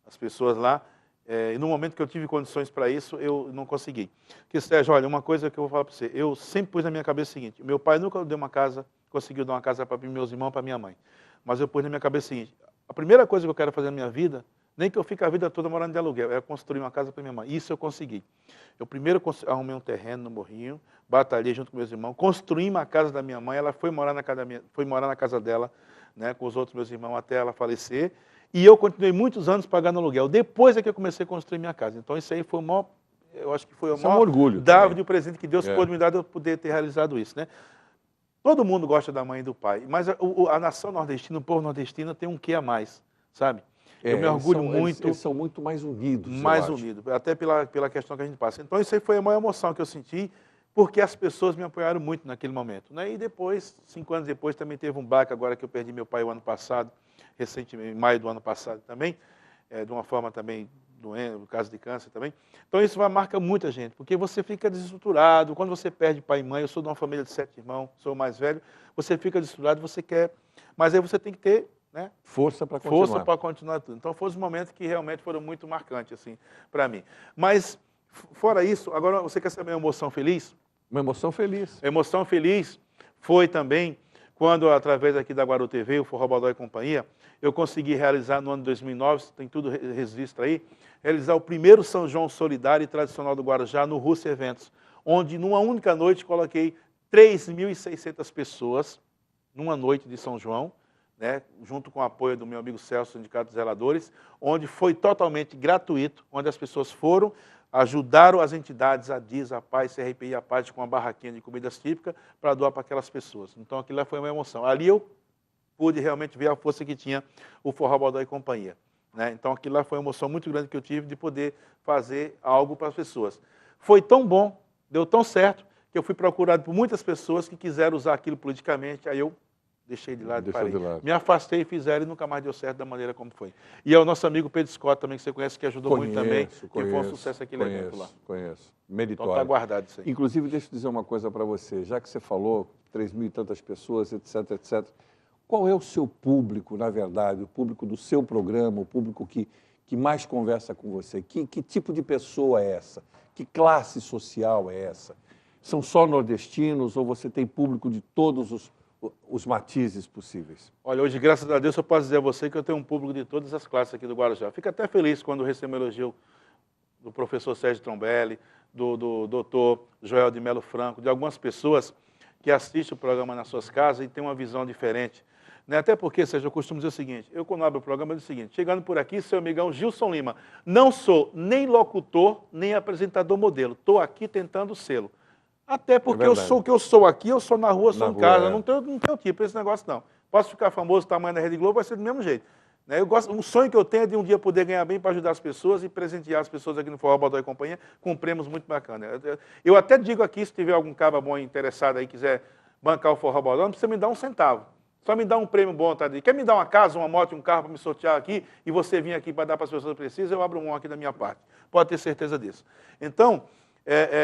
as pessoas lá. E no momento que eu tive condições para isso, eu não consegui. Porque, Sérgio, olha, uma coisa que eu vou falar para você, eu sempre pus na minha cabeça o seguinte, meu pai nunca deu uma casa, conseguiu dar uma casa para meus irmãos, para minha mãe. Mas eu pus na minha cabeça o seguinte, a primeira coisa que eu quero fazer na minha vida, nem que eu fique a vida toda morando de aluguel, é construir uma casa para minha mãe. Isso eu consegui. Eu primeiro arrumei um terreno no Morrinho, batalhei junto com meus irmãos, construí uma casa da minha mãe, ela foi morar na casa dela, né, com os outros meus irmãos até ela falecer, e eu continuei muitos anos pagando aluguel. Depois é que eu comecei a construir minha casa. Então isso aí foi o maior, eu acho que foi o maior orgulho dávido e o presente que Deus pôde me dar de eu poder ter realizado isso, né? Todo mundo gosta da mãe e do pai, mas a nação nordestina, o povo nordestino tem um quê a mais, sabe? Eu me orgulho muito. Eles são muito mais unidos. Mais unidos, até pela questão que a gente passa. Então isso aí foi a maior emoção que eu senti, porque as pessoas me apoiaram muito naquele momento. Né? E depois, 5 anos depois, também teve um baque, agora que eu perdi meu pai o ano passado, recentemente, em maio do ano passado também, de uma forma também doente, no caso de câncer também. Então isso marca muita gente, porque você fica desestruturado, quando você perde pai e mãe, eu sou de uma família de 7 irmãos, sou o mais velho, você fica desestruturado, você quer, mas aí você tem que ter, né, força para continuar. Força para continuar tudo. Então foram os momentos que realmente foram muito marcantes assim, para mim. Mas, fora isso, agora você quer saber uma emoção feliz? Uma emoção feliz. A emoção feliz foi também quando, através aqui da Guaru TV, o Forró Bodó e Companhia, eu consegui realizar no ano de 2009, tem tudo registro aí, realizar o primeiro São João solidário e tradicional do Guarujá no Rússia Eventos, onde numa única noite coloquei 3.600 pessoas, numa noite de São João, né, junto com o apoio do meu amigo Celso, Sindicato dos Zeladores, onde foi totalmente gratuito, onde as pessoas foram, ajudaram as entidades, a DIS, a Paz, CRPI, a Paz, com uma barraquinha de comidas típicas para doar para aquelas pessoas. Então aquilo lá foi uma emoção. Ali eu pude realmente ver a força que tinha o Forró Bodó e Companhia. Né? Então aquilo lá foi uma emoção muito grande que eu tive de poder fazer algo para as pessoas. Foi tão bom, deu tão certo, que eu fui procurado por muitas pessoas que quiseram usar aquilo politicamente, aí eu deixei de lado e parei. Me afastei e fizeram e nunca mais deu certo da maneira como foi. E é o nosso amigo Pedro Scott também, que você conhece, que ajudou muito também, que foi um sucesso aquele evento lá. Conheço. Meritório. Então está guardado isso aí. Inclusive, deixa eu dizer uma coisa para você, já que você falou 3.000 e tantas pessoas, etc, etc, qual é o seu público, na verdade, o público do seu programa, o público que mais conversa com você? Que tipo de pessoa é essa? Que classe social é essa? São só nordestinos ou você tem público de todos os matizes possíveis? Olha, hoje, graças a Deus, eu posso dizer a você que eu tenho um público de todas as classes aqui do Guarujá. Fico até feliz quando recebo um elogio do professor Sérgio Trombelli, do doutor Joel de Melo Franco, de algumas pessoas que assistem o programa nas suas casas e têm uma visão diferente. Né? Até porque, Sérgio, eu costumo dizer o seguinte, eu quando abro o programa eu digo o seguinte, chegando por aqui, seu amigão Gilson Lima, não sou nem locutor, nem apresentador modelo, estou aqui tentando sê-lo. Até porque eu sou o que eu sou aqui, eu sou na rua, sou em casa, não tenho tipo esse negócio não. Posso ficar famoso, tamanho da Rede Globo, vai ser do mesmo jeito. Né? Um sonho que eu tenho é de um dia poder ganhar bem para ajudar as pessoas e presentear as pessoas aqui no Forró Bodó e Companhia com prêmios muito bacanas. Eu até digo aqui, se tiver algum caba bom interessado aí, quiser bancar o Forró Bodó, não precisa me dar um centavo. Só me dá um prêmio bom, tá? Quer me dar uma casa, uma moto, um carro para me sortear aqui e você vir aqui para dar para as pessoas que precisam, eu abro um aqui da minha parte. Pode ter certeza disso. Então,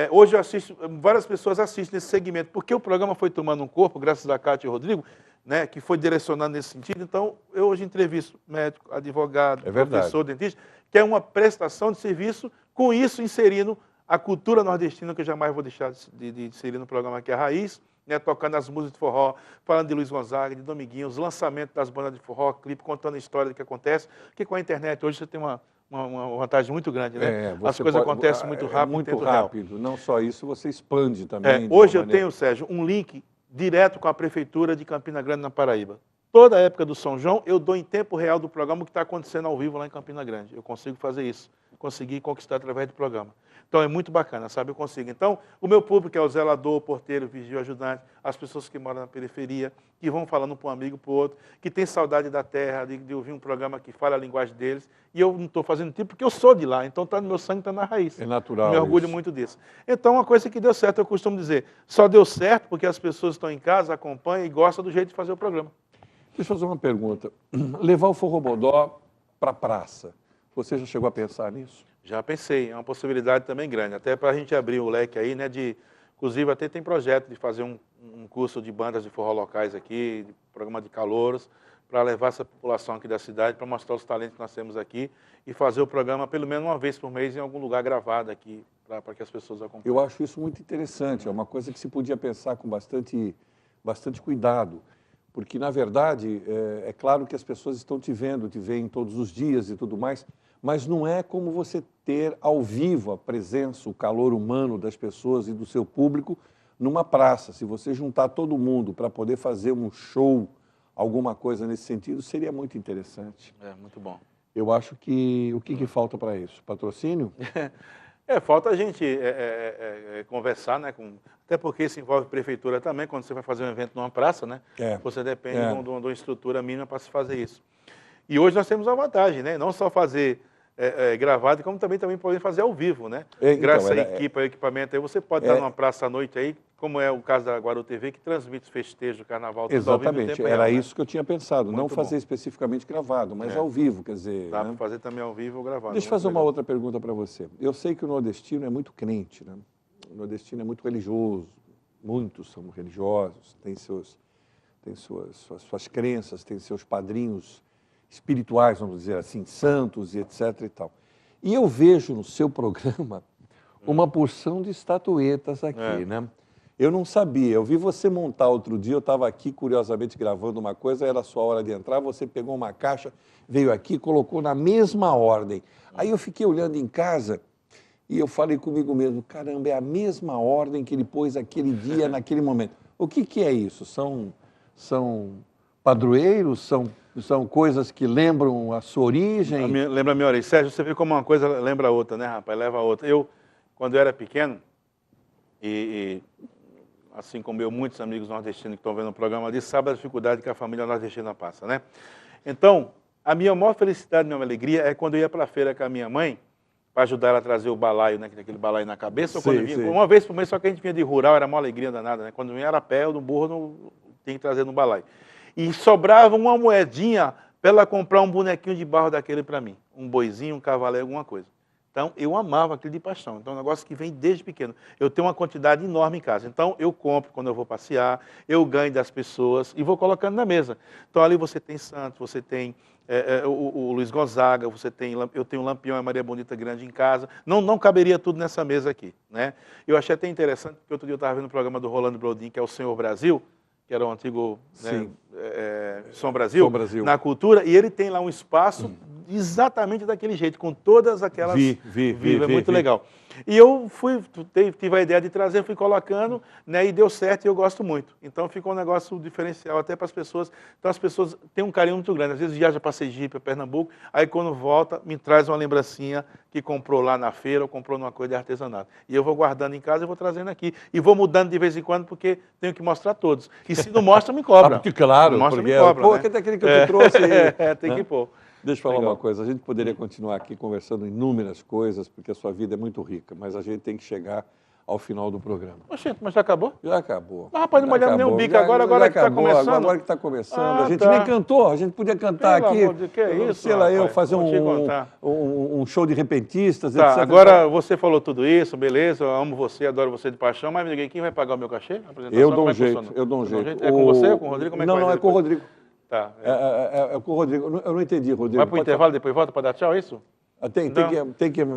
hoje eu assisto, várias pessoas assistem nesse segmento, porque o programa foi tomando um corpo, graças a Cátia e Rodrigo, né, que foi direcionado nesse sentido. Então, eu hoje entrevisto médico, advogado, professor, dentista, que é uma prestação de serviço, com isso inserindo a cultura nordestina, que eu jamais vou deixar de inserir no programa, que é a Raiz, né, tocando as músicas de forró, falando de Luiz Gonzaga, de Dominguinho, os lançamentos das bandas de forró, clipe, contando a história do que acontece, porque com a internet hoje você tem uma vantagem muito grande, né? As coisas acontecem muito rápido. Muito rápido. Não só isso, você expande também. Hoje eu tenho, Sérgio, um link direto com a Prefeitura de Campina Grande, na Paraíba. Toda a época do São João, eu dou em tempo real do programa o que está acontecendo ao vivo lá em Campina Grande. Eu consigo fazer isso. Consegui conquistar através do programa. Então é muito bacana, sabe? Eu consigo. Então, o meu público é o zelador, o porteiro, o vigio, o ajudante, as pessoas que moram na periferia, que vão falando para um amigo, para o outro, que tem saudade da terra, de ouvir um programa que fala a linguagem deles. E eu não estou fazendo tipo porque eu sou de lá. Então está no meu sangue, está na raiz. É natural. Eu me orgulho muito disso. Então, uma coisa que deu certo, eu costumo dizer, só deu certo porque as pessoas estão em casa, acompanham e gostam do jeito de fazer o programa. Deixa eu fazer uma pergunta. Levar o Forró Bodó para a praça, Você já chegou a pensar nisso? Já pensei, é uma possibilidade também grande, até para a gente abrir o leque aí, né, inclusive até tem projeto de fazer um curso de bandas de forró locais aqui, de programa de calouros, para levar essa população aqui da cidade, para mostrar os talentos que nós temos aqui e fazer o programa pelo menos uma vez por mês em algum lugar gravado aqui, para que as pessoas acompanhem. Eu acho isso muito interessante, é uma coisa que se podia pensar com bastante cuidado, porque, na verdade, é claro que as pessoas estão te veem todos os dias e tudo mais, mas não é como você ter ao vivo a presença, o calor humano das pessoas e do seu público numa praça. Se você juntar todo mundo para poder fazer um show, alguma coisa nesse sentido, seria muito interessante. É, muito bom. Eu acho que... O que falta para isso? Patrocínio? Falta a gente conversar, né? Até porque isso envolve prefeitura também, quando você vai fazer um evento numa praça, né? Você depende de uma estrutura mínima para se fazer isso. E hoje nós temos uma vantagem, né? Não só fazer gravado, como também podemos fazer ao vivo, né? Graças à equipe, ao equipamento, aí você pode estar numa praça à noite aí, como é o caso da Guaru TV, que transmite os festejos do carnaval. Exatamente, era isso que eu tinha pensado, não fazer especificamente gravado, mas ao vivo, quer dizer... Dá para fazer também ao vivo ou gravado. Deixa eu fazer uma outra pergunta para você. Eu sei que o nordestino é muito crente, né? O nordestino é muito religioso, muitos são religiosos, tem suas crenças, tem seus padrinhos espirituais, vamos dizer assim, santos e etc. e tal. E eu vejo no seu programa uma porção de estatuetas aqui, né? Eu não sabia, eu vi você montar outro dia, eu estava aqui curiosamente gravando uma coisa, era a sua hora de entrar, você pegou uma caixa, veio aqui, colocou na mesma ordem. Aí eu fiquei olhando em casa e eu falei comigo mesmo, caramba, é a mesma ordem que ele pôs aquele dia, naquele momento. O que é isso? São padroeiros? São coisas que lembram a sua origem? Lembra a minha origem. Sérgio, você vê como uma coisa lembra a outra, né, rapaz? Leva a outra. Quando eu era pequeno, assim como muitos amigos nordestinos que estão vendo o programa ali, sabem a dificuldade que a família nordestina passa, né? Então, a minha maior felicidade, a minha alegria é quando eu ia para a feira com a minha mãe, para ajudar ela a trazer o balaio, né, aquele balaio na cabeça, ou quando vinha, uma vez por mês, só que a gente vinha de rural, era uma alegria danada, né? Quando vinha era a pé ou no burro, tinha que trazer no balaio. E sobrava uma moedinha para ela comprar um bonequinho de barro daquele para mim. Um boizinho, um cavaleiro, alguma coisa. Então, eu amava aquilo de paixão. Então, é um negócio que vem desde pequeno. Eu tenho uma quantidade enorme em casa. Então, eu compro quando eu vou passear, eu ganho das pessoas e vou colocando na mesa. Então, ali você tem Santos, você tem o Luiz Gonzaga, eu tenho o Lampião e a Maria Bonita Grande em casa. Não caberia tudo nessa mesa aqui, né? Eu achei até interessante, porque outro dia eu estava vendo o programa do Rolando Brodin, que é o Senhor Brasil, que era o antigo Som Brasil, na cultura, e ele tem lá um espaço exatamente daquele jeito, com todas aquelas... É muito legal. E eu tive a ideia de trazer, fui colocando, né, e deu certo e eu gosto muito. Então ficou um negócio diferencial até para as pessoas. Então as pessoas têm um carinho muito grande. Às vezes viaja para Sergipe, para Pernambuco, aí quando volta, me traz uma lembrancinha que comprou lá na feira ou comprou numa coisa de artesanato. E eu vou guardando em casa e vou trazendo aqui. E vou mudando de vez em quando, porque tenho que mostrar todos. E se não mostra, me cobra. Porque, claro, mostra, me cobra, pô, né? aquele que eu te trouxe aí. Tem que pôr. Deixa eu falar uma coisa, a gente poderia continuar aqui conversando inúmeras coisas, porque a sua vida é muito rica, mas a gente tem que chegar ao final do programa. Oxe, mas já acabou? Já acabou. Mas rapaz, não molhamos nem o bico agora que está começando. Agora que está começando. A gente nem cantou, a gente podia cantar aqui. Amor de que é isso, sei lá, eu rapaz, fazer um show de repentistas, tá, etc. Agora você falou tudo isso, beleza, eu amo você, adoro você de paixão, mas ninguém, quem vai pagar o meu cachê? Eu dou um jeito, eu dou um jeito. É com você ou com o Rodrigo? Como é que não, é com o Rodrigo. Tá. É com o Rodrigo. Eu não entendi, Rodrigo. Vai para o intervalo, depois volta para dar tchau, é isso?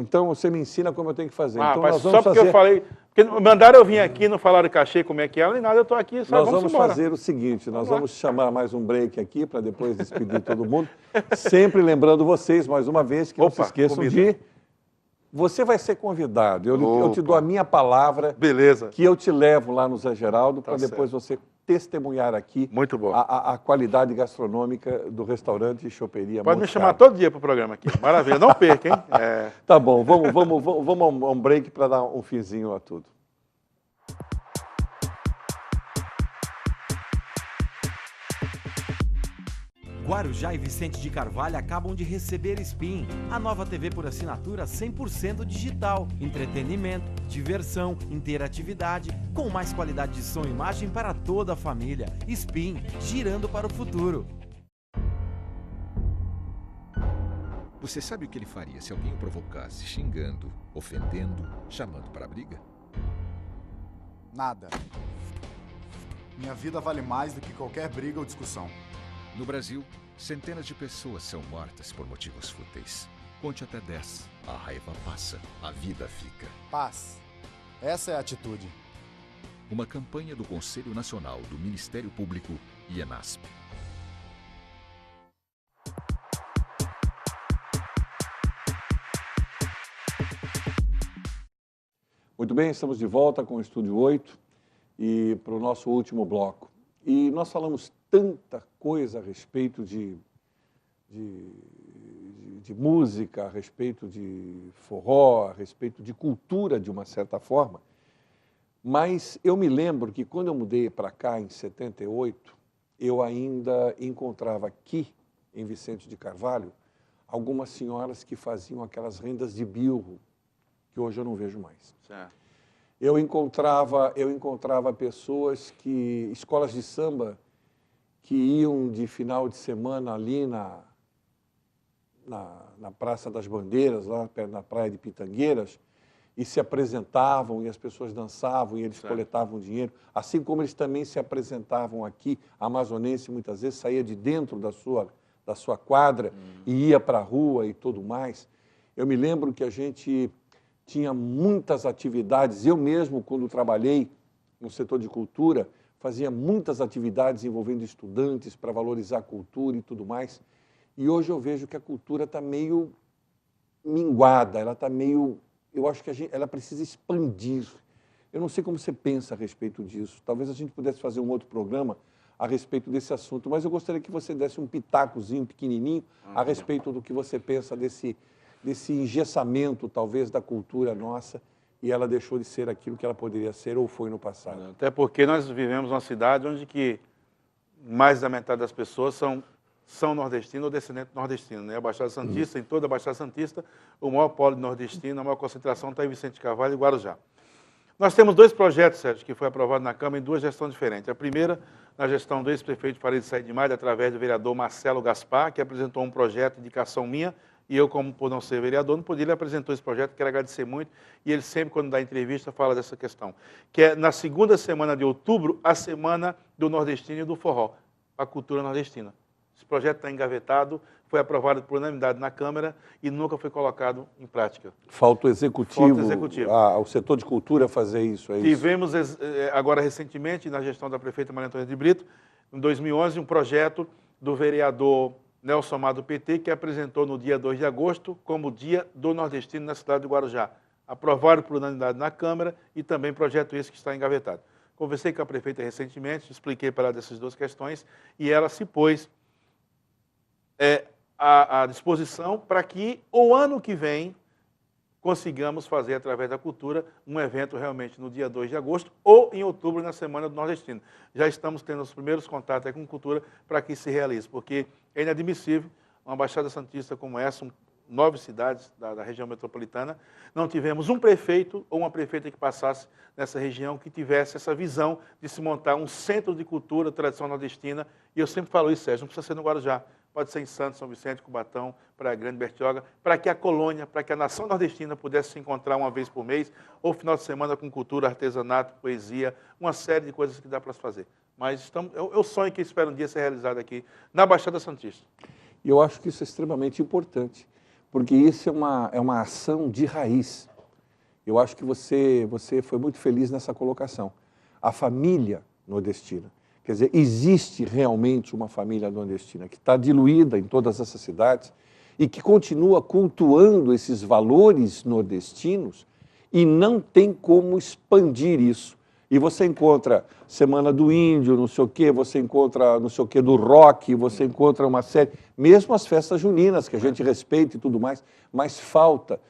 Então você me ensina como eu tenho que fazer. Então, rapaz, só porque eu falei... Porque mandaram eu vir aqui, não falaram cachê, como é que é, nem nada, eu estou aqui, só nós vamos fazer o seguinte, nós vamos chamar mais um break aqui, para depois despedir todo mundo. Sempre lembrando vocês, mais uma vez, que não se esqueçam de... Você vai ser convidado. Eu te dou a minha palavra. Beleza. Que eu te levo lá no Zé Geraldo, para depois você testemunhar aqui muito bom. A qualidade gastronômica do restaurante Choperia. Pode me chamar todo dia para o programa aqui. Maravilha, não perca, hein? Tá bom, vamos a um break para dar um finzinho a tudo. Guarujá e Vicente de Carvalho acabam de receber Spin, a nova TV por assinatura 100% digital. Entretenimento, diversão, interatividade, com mais qualidade de som e imagem para toda a família. Spin, girando para o futuro. Você sabe o que ele faria se alguém o provocasse, xingando, ofendendo, chamando para a briga? Nada. Minha vida vale mais do que qualquer briga ou discussão. No Brasil, centenas de pessoas são mortas por motivos fúteis. Conte até 10. A raiva passa, a vida fica. Paz. Essa é a atitude. Uma campanha do Conselho Nacional do Ministério Público e ENASP. Muito bem, estamos de volta com o Estúdio 8 e para o nosso último bloco. E nós falamos tanta coisa a respeito de música, a respeito de forró, a respeito de cultura de uma certa forma, mas eu me lembro que quando eu mudei para cá em 78, eu ainda encontrava aqui em Vicente de Carvalho algumas senhoras que faziam aquelas rendas de bilro, que hoje eu não vejo mais. Certo. Eu encontrava pessoas escolas de samba, que iam de final de semana ali na Praça das Bandeiras, lá na Praia de Pitangueiras, e se apresentavam, e as pessoas dançavam, e eles coletavam dinheiro, assim como eles também se apresentavam aqui. A amazonense muitas vezes saía de dentro da sua quadra e ia para a rua e tudo mais. Eu me lembro que a gente tinha muitas atividades, eu mesmo, quando trabalhei no setor de cultura, fazia muitas atividades envolvendo estudantes para valorizar a cultura e tudo mais. E hoje eu vejo que a cultura está meio minguada, ela está meio... Eu acho que ela precisa expandir. Eu não sei como você pensa a respeito disso. Talvez a gente pudesse fazer um outro programa a respeito desse assunto, mas eu gostaria que você desse um pitacozinho pequenininho a respeito do que você pensa desse engessamento, talvez, da cultura nossa, e ela deixou de ser aquilo que ela poderia ser ou foi no passado. Até porque nós vivemos uma cidade onde que mais da metade das pessoas são nordestinos ou descendentes nordestinos, né? A Baixada Santista, em toda a Baixada Santista, o maior polo nordestino, a maior concentração está em Vicente de Carvalho e Guarujá. Nós temos dois projetos, Sérgio, que foi aprovado na Câmara em duas gestões diferentes. A primeira, na gestão do ex-prefeito Farid Said Maide, através do vereador Marcelo Gaspar, que apresentou um projeto de indicação minha, e eu, como por não ser vereador, não podia, ele apresentou esse projeto, quero agradecer muito, e ele sempre, quando dá entrevista, fala dessa questão, que é na segunda semana de outubro, a semana do nordestino e do forró, a cultura nordestina. Esse projeto está engavetado, foi aprovado por unanimidade na Câmara e nunca foi colocado em prática. Falta o executivo, Falta o executivo. O setor de cultura fazer isso, é isso? Tivemos agora recentemente, na gestão da prefeita Maria Antônia de Brito, em 2011, um projeto do vereador Nelson Amado PT, que apresentou no dia 2 de agosto como Dia do Nordestino na cidade de Guarujá. Aprovado por unanimidade na Câmara e também projeto esse que está engavetado. Conversei com a prefeita recentemente, expliquei para ela dessas duas questões e ela se pôs à disposição para que o ano que vem consigamos fazer, através da cultura, um evento realmente no dia 2 de agosto ou em outubro, na Semana do Nordestino. Já estamos tendo os primeiros contatos com cultura para que se realize, porque é inadmissível uma Baixada Santista como essa, 9 cidades da região metropolitana, não tivemos um prefeito ou uma prefeita que passasse nessa região que tivesse essa visão de se montar um centro de cultura, tradição nordestina, e eu sempre falo isso, Sérgio, não precisa ser no Guarujá, pode ser em Santos, São Vicente, Cubatão, Praia Grande, Bertioga, para que a colônia, para que a nação nordestina pudesse se encontrar uma vez por mês, ou final de semana com cultura, artesanato, poesia, uma série de coisas que dá para se fazer. Mas eu sonho que espero um dia ser realizado aqui na Baixada Santista. E eu acho que isso é extremamente importante, porque isso é uma ação de raiz. Eu acho que você foi muito feliz nessa colocação. A família nordestina. Quer dizer, existe realmente uma família nordestina que está diluída em todas essas cidades e que continua cultuando esses valores nordestinos e não tem como expandir isso. E você encontra Semana do Índio, não sei o quê, você encontra não sei o quê do rock, você encontra uma série, mesmo as festas juninas, que a gente respeita e tudo mais, mas falta.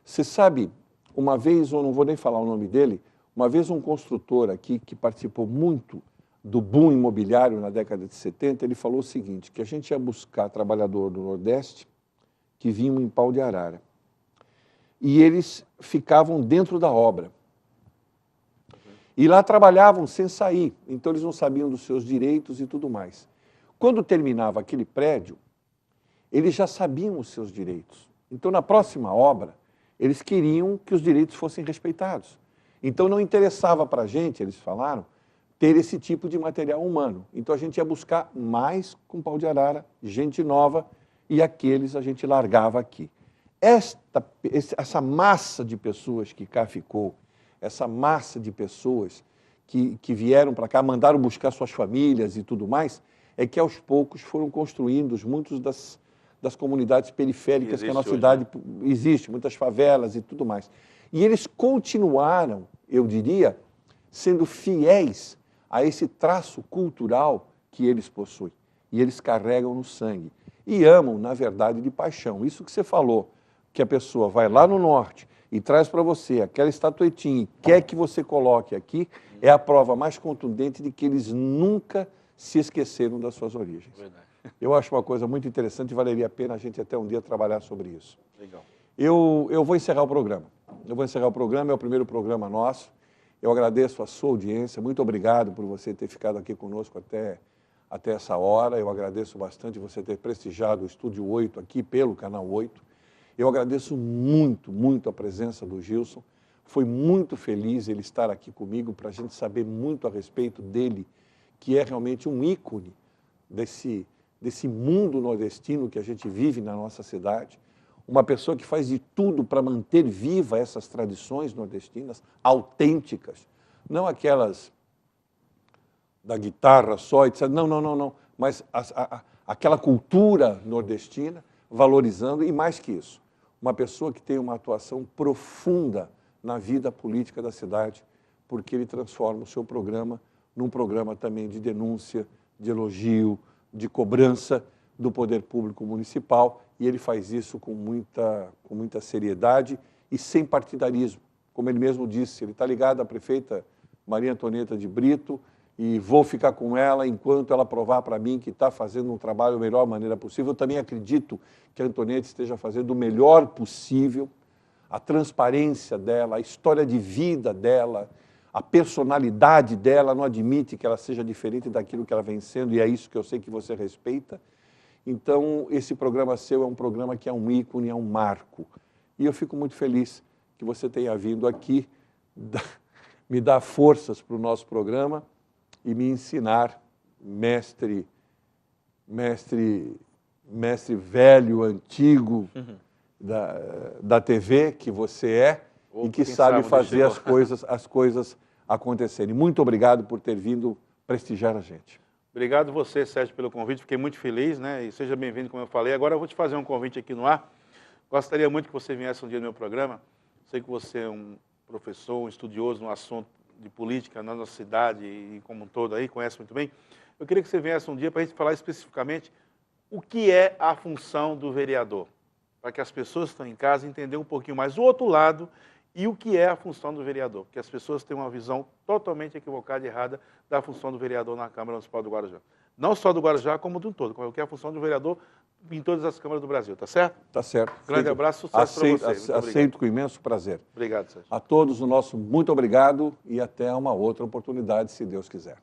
Você sabe, uma vez, eu não vou nem falar o nome dele, uma vez um construtor aqui que participou muito do boom imobiliário na década de 70, ele falou o seguinte, que a gente ia buscar trabalhador do Nordeste que vinham em pau de arara. E eles ficavam dentro da obra. E lá trabalhavam sem sair, então eles não sabiam dos seus direitos e tudo mais. Quando terminava aquele prédio, eles já sabiam os seus direitos. Então, na próxima obra, eles queriam que os direitos fossem respeitados. Então, não interessava para a gente, eles falaram, ter esse tipo de material humano. Então, a gente ia buscar mais com pau de arara, gente nova, e aqueles a gente largava aqui. Essa massa de pessoas que cá ficou, essa massa de pessoas que vieram para cá, mandaram buscar suas famílias e tudo mais, é que aos poucos foram construindo muitos das comunidades periféricas que a nossa cidade existe, muitas favelas e tudo mais. E eles continuaram, eu diria, sendo fiéis a esse traço cultural que eles possuem. E eles carregam no sangue. E amam, na verdade, de paixão. Isso que você falou, que a pessoa vai lá no norte e traz para você aquela estatuetinha e quer que você coloque aqui, é a prova mais contundente de que eles nunca se esqueceram das suas origens. Verdade. Eu acho uma coisa muito interessante e valeria a pena a gente até um dia trabalhar sobre isso. Legal. Eu vou encerrar o programa. É o primeiro programa nosso. Eu agradeço a sua audiência, muito obrigado por você ter ficado aqui conosco até essa hora. Eu agradeço bastante você ter prestigiado o Estúdio 8 aqui pelo Canal 8. Eu agradeço muito, muito a presença do Gilson. Foi muito feliz ele estar aqui comigo para a gente saber muito a respeito dele, que é realmente um ícone desse mundo nordestino que a gente vive na nossa cidade. Uma pessoa que faz de tudo para manter viva essas tradições nordestinas, autênticas, não aquelas da guitarra só, etc. Não, mas aquela cultura nordestina, valorizando, e mais que isso, uma pessoa que tem uma atuação profunda na vida política da cidade, porque ele transforma o seu programa num programa também de denúncia, de elogio, de cobrança do poder público municipal, e ele faz isso com muita seriedade e sem partidarismo. Como ele mesmo disse, ele está ligado à prefeita Maria Antonieta de Brito e vou ficar com ela enquanto ela provar para mim que está fazendo um trabalho da melhor maneira possível. Eu também acredito que a Antonieta esteja fazendo o melhor possível, a transparência dela, a história de vida dela, a personalidade dela não admite que ela seja diferente daquilo que ela vem sendo, e é isso que eu sei que você respeita. Então, esse programa seu é um programa que é um ícone, é um marco. E eu fico muito feliz que você tenha vindo aqui me dar forças para o nosso programa e me ensinar, mestre velho, antigo da TV, que você é, e que sabe fazer as coisas acontecerem. Muito obrigado por ter vindo prestigiar a gente. Obrigado você, Sérgio, pelo convite. Fiquei muito feliz, né? E seja bem-vindo, como eu falei. Agora eu vou te fazer um convite aqui no ar. Gostaria muito que você viesse um dia no meu programa. Sei que você é um professor, um estudioso no assunto de política na nossa cidade e como um todo aí, conhece muito bem. Eu queria que você viesse um dia para a gente falar especificamente o que é a função do vereador, para que as pessoas que estão em casa entendam um pouquinho mais o outro lado e o que é a função do vereador, porque as pessoas têm uma visão totalmente equivocada e errada da função do vereador na Câmara Municipal do Guarujá. Não só do Guarujá, como de um todo, o que é a função do vereador em todas as câmaras do Brasil, tá certo? Tá certo. Grande abraço, sucesso para você. Aceito com imenso prazer. Obrigado, Sérgio. A todos o nosso muito obrigado e até uma outra oportunidade, se Deus quiser.